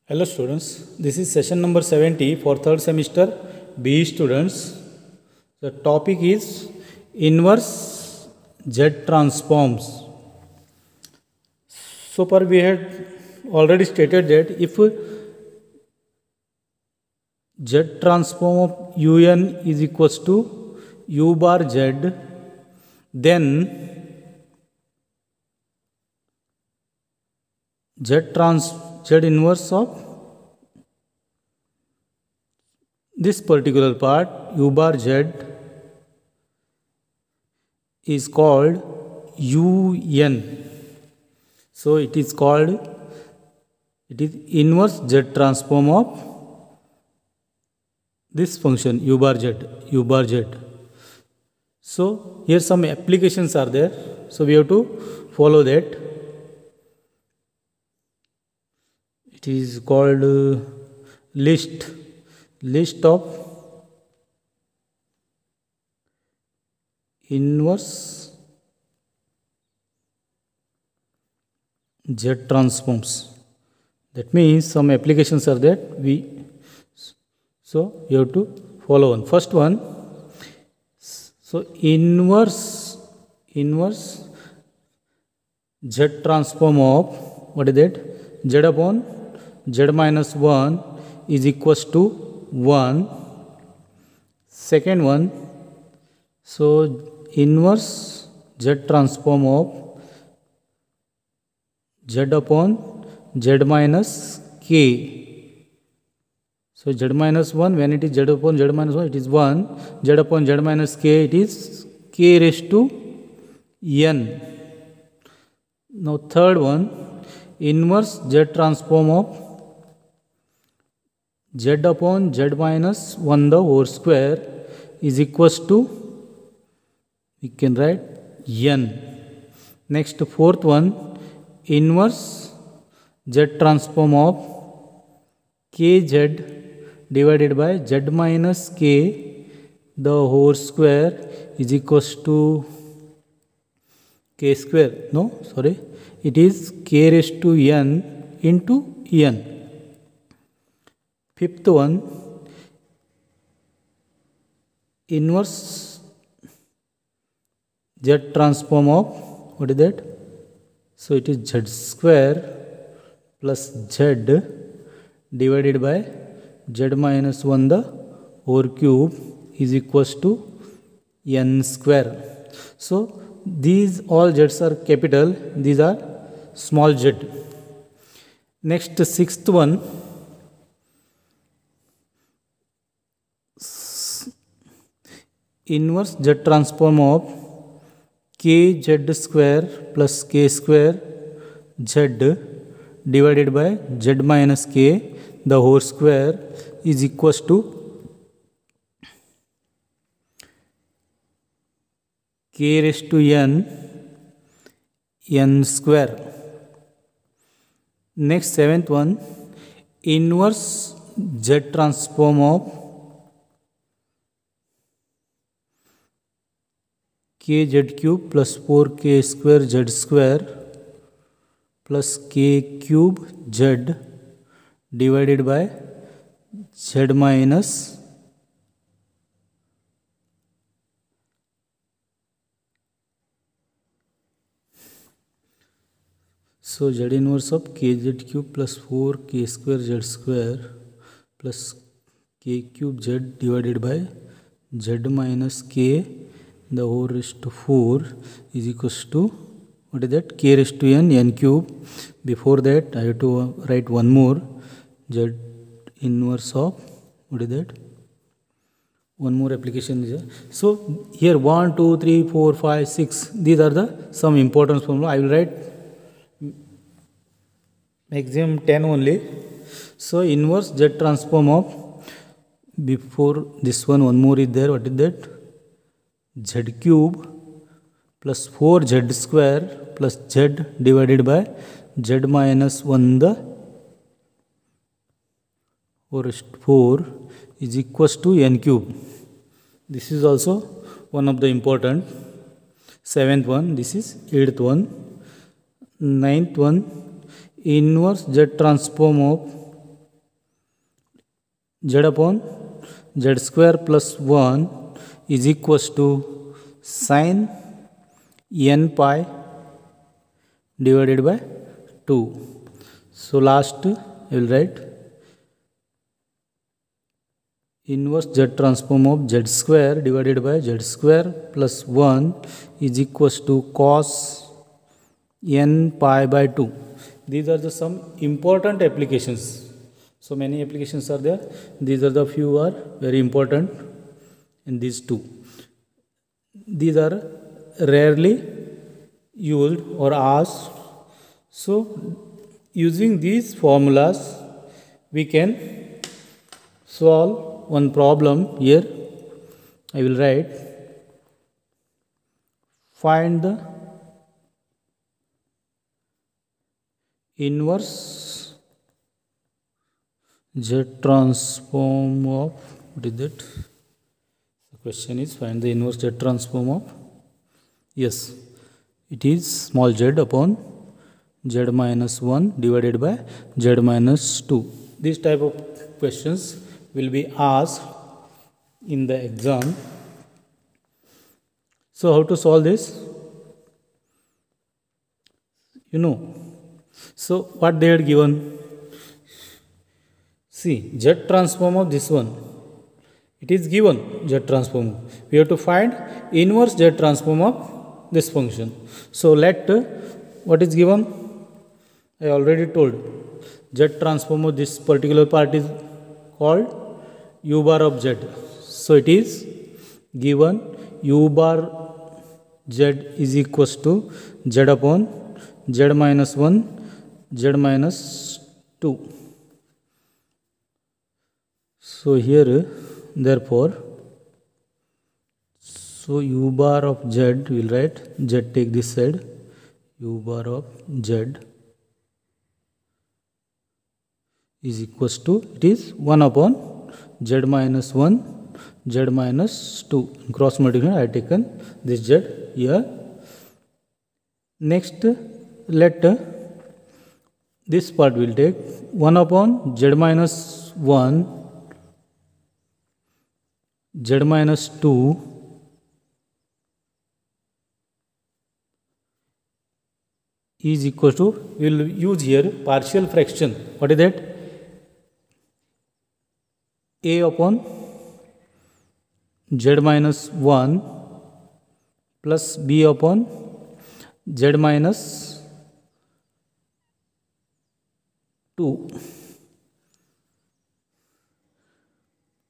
Hello students, this is session number 70 for third semester BE students. The topic is inverse Z transforms. So far we had already stated that if Z transform of Un is equals to U bar Z, then Z inverse of this particular part U bar Z is called Un. So it is inverse Z transform of this function U bar Z. So here some applications are there. So we have to follow that. It is called list of inverse Z transforms. That means some applications are there. So you have to follow one. First one. So inverse Z transform of what is that? Z upon Z minus 1 is equals to 1. Second one, so inverse Z transform of Z upon Z minus K. So Z minus 1, when it is Z upon Z minus 1, it is 1. Z upon Z minus K, it is K raised to N. Now third one, inverse Z transform of Z upon Z minus 1 the whole square is equals to, we can write N. Next fourth one, inverse Z transform of Kz divided by Z minus K the whole square is equals to K square. No, sorry. It is K raised to N into N. Fifth one, inverse Z transform of, what is that? So it is Z square plus Z divided by Z minus 1 the whole cube is equals to N square. So these all Z's are capital, these are small z. Next sixth one, inverse Z transform of Kz square plus K square Z divided by Z minus K the whole square is equals to K raised to N square. Next seventh one, inverse Z transform of Kz cube plus 4K square Z square plus K cube Z divided by Z minus so Z inverse of Kz cube plus 4K square Z square plus K cube Z divided by Z minus K the whole raised to 4 is equals to, what is that? K raised to N cube. Before that I have to write one more, Z inverse of, what is that? One more application is there. So here 1, 2, 3, 4, 5, 6, these are the some important formula. I will write maximum 10 only. So inverse Z transform of, before this one more is there, what is that? Z cube plus 4Z square plus Z divided by Z minus 1 the whole 4 is equals to N cube. This is also one of the important. Seventh one, this is eighth one. Ninth one, inverse Z transform of z upon z square plus 1 is equals to sin n pi divided by 2. So last I will write inverse z transform of z square divided by z square plus 1 is equals to cos n pi by 2. These are the some important applications. So many applications are there. These are the few are very important in these two. These are rarely used or asked. So using these formulas we can solve one problem. Here I will write find the inverse z transform of, what is that? The question is find the inverse z transform of, yes, it is small z upon z minus 1 divided by z minus 2. This type of questions will be asked in the exam. So how to solve this? You know. So what they had given? See, z transform of this one. It is given z transform. We have to find inverse z transform of this function. So let what is given? I already told. Z transform of this particular part is called u bar of z. So it is given u bar z is equals to z upon z minus 1 z minus 2. So here therefore, so u bar of z will write z, take this side, u bar of z is equals to, it is 1 upon z minus 1 z minus 2. Cross multiplication I have taken this z here. Next let this part will take 1 upon z minus 1 z minus 2 is equal to, we will use here partial fraction. What is that? A upon z minus 1 plus b upon z minus 2.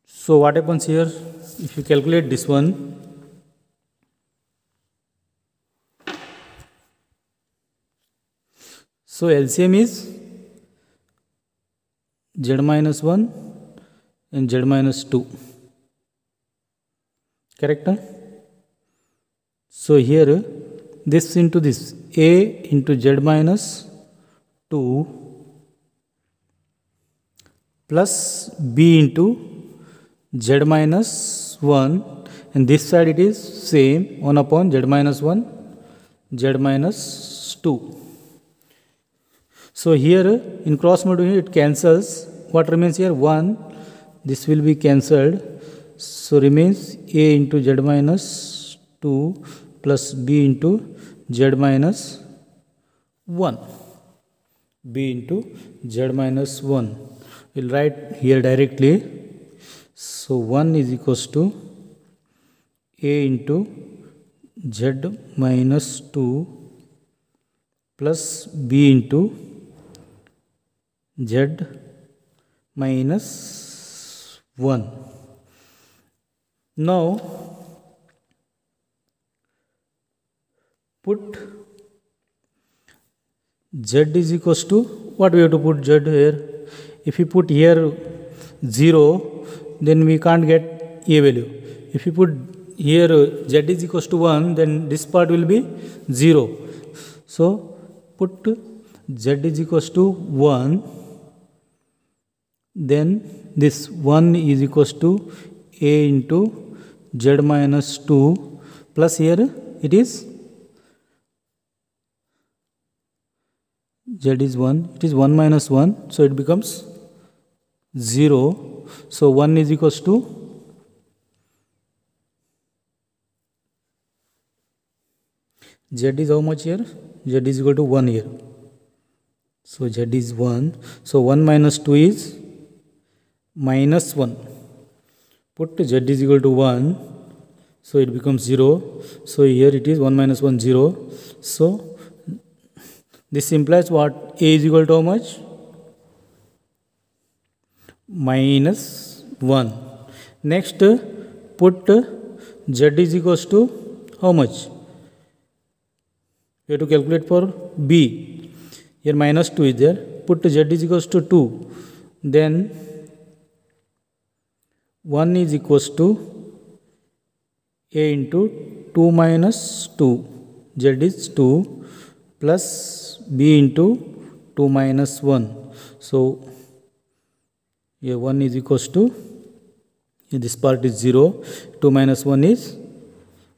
So what happens here? If you calculate this one, so LCM is z minus 1 and z minus 2. Correct? So here this into this, a into z minus 2 plus b into z minus 1, and this side it is same 1 upon z minus 1 z minus 2. So here in cross multiplication it cancels. What remains here? 1. This will be cancelled. So remains a into z minus 2 plus b into z minus 1. b into z minus 1. We will write here directly. So 1 is equals to a into z minus 2 plus b into z minus 1. Now put z is equals to, what we have to put z here? If you put here 0, then we can't get a value. If you put here z is equals to 1, then this part will be 0. So put z is equals to 1, then this 1 is equals to a into z minus 2 plus here it is z is 1, it is 1 minus 1, so it becomes 0. So 1 is equals to z is how much here? Z is equal to 1 here. So z is 1. So 1 minus 2 is minus 1. Put z is equal to 1. So it becomes 0. So here it is 1 minus 1, 0. So this implies what? A is equal to how much? Minus 1. Next, put z is equals to how much? We have to calculate for B. Here minus 2 is there. Put z is equals to 2. Then 1 is equals to A into 2 minus 2. Z is 2 plus B into 2 minus 1. So here 1 is equals to, this part is 0. 2 minus 1 is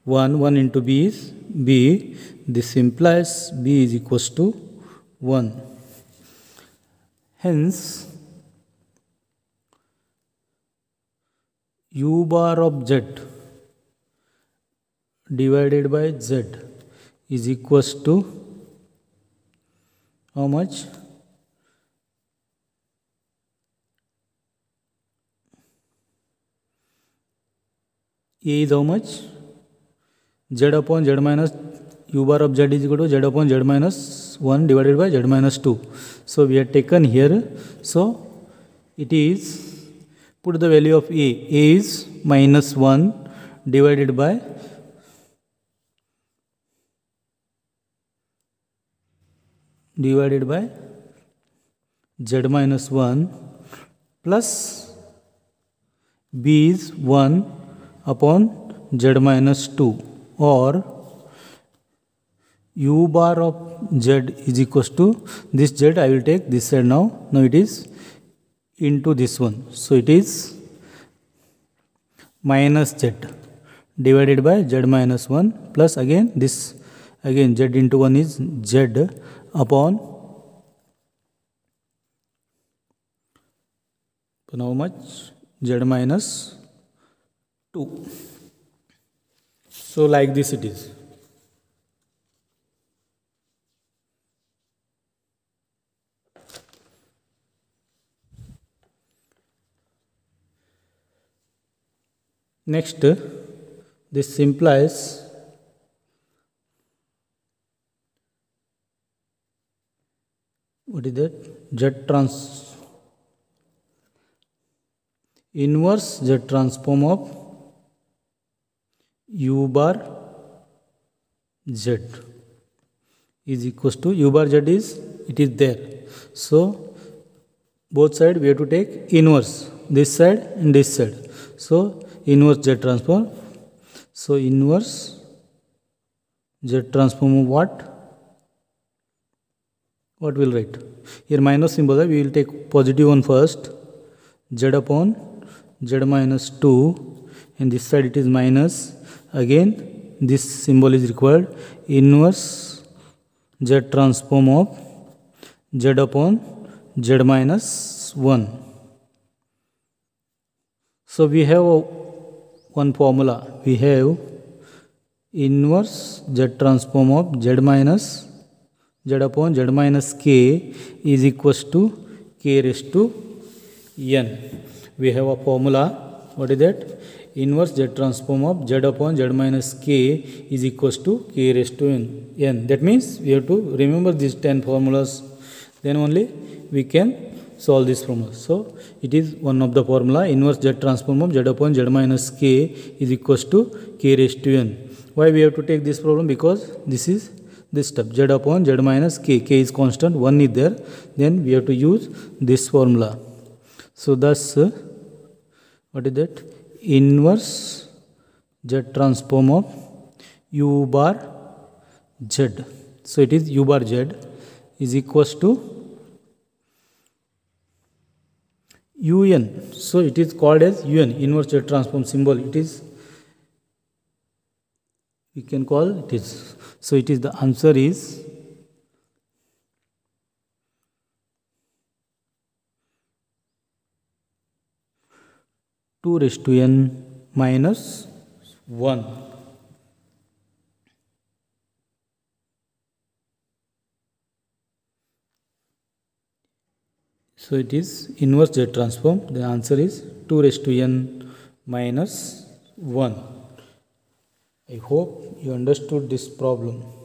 1. 1 into B is B. This implies B is equals to 1. Hence, U bar of Z divided by Z is equals to how much? A is how much? Z upon Z minus U bar of Z is equal to Z upon Z minus 1 divided by Z minus 2. So we have taken here. So it is, put the value of A. A is minus 1 divided by Z minus 1 plus B is 1 upon Z minus 2, or U bar of Z is equals to this Z. I will take this side now. Now it is into this one. So it is minus Z divided by Z minus 1 plus again this, again Z into 1 is Z upon how much? Z minus 2. So like this it is. Next, this implies what is that? Inverse Z transform of U bar Z is equals to, U bar Z is, it is there. So both sides we have to take inverse, this side and this side. So inverse Z transform. So inverse Z transform of what? What will write? Here minus symbol, we will take positive one first. Z upon Z minus 2, and this side it is minus. Again this symbol is required. Inverse Z transform of Z upon Z minus 1. So we have one formula. We have inverse Z transform of Z minus Z upon Z minus K is equals to K raised to N. We have a formula. What is that? Inverse Z transform of Z upon Z minus K is equals to K raised to N. That means we have to remember these 10 formulas. Then only we can solve this formula. So it is one of the formula. Inverse Z transform of Z upon Z minus K is equals to K raised to N. Why we have to take this problem? Because this is this step, Z upon Z minus K. K is constant, 1 is there. Then we have to use this formula. So thus, what is that? Inverse Z transform of U bar Z. So it is U bar Z is equals to UN. So it is called as UN, inverse Z transform symbol. It is, we can call it is. So it is, the answer is 2 raised to n minus 1. So it is inverse Z transform. The answer is 2 raised to n minus 1. I hope you understood this problem.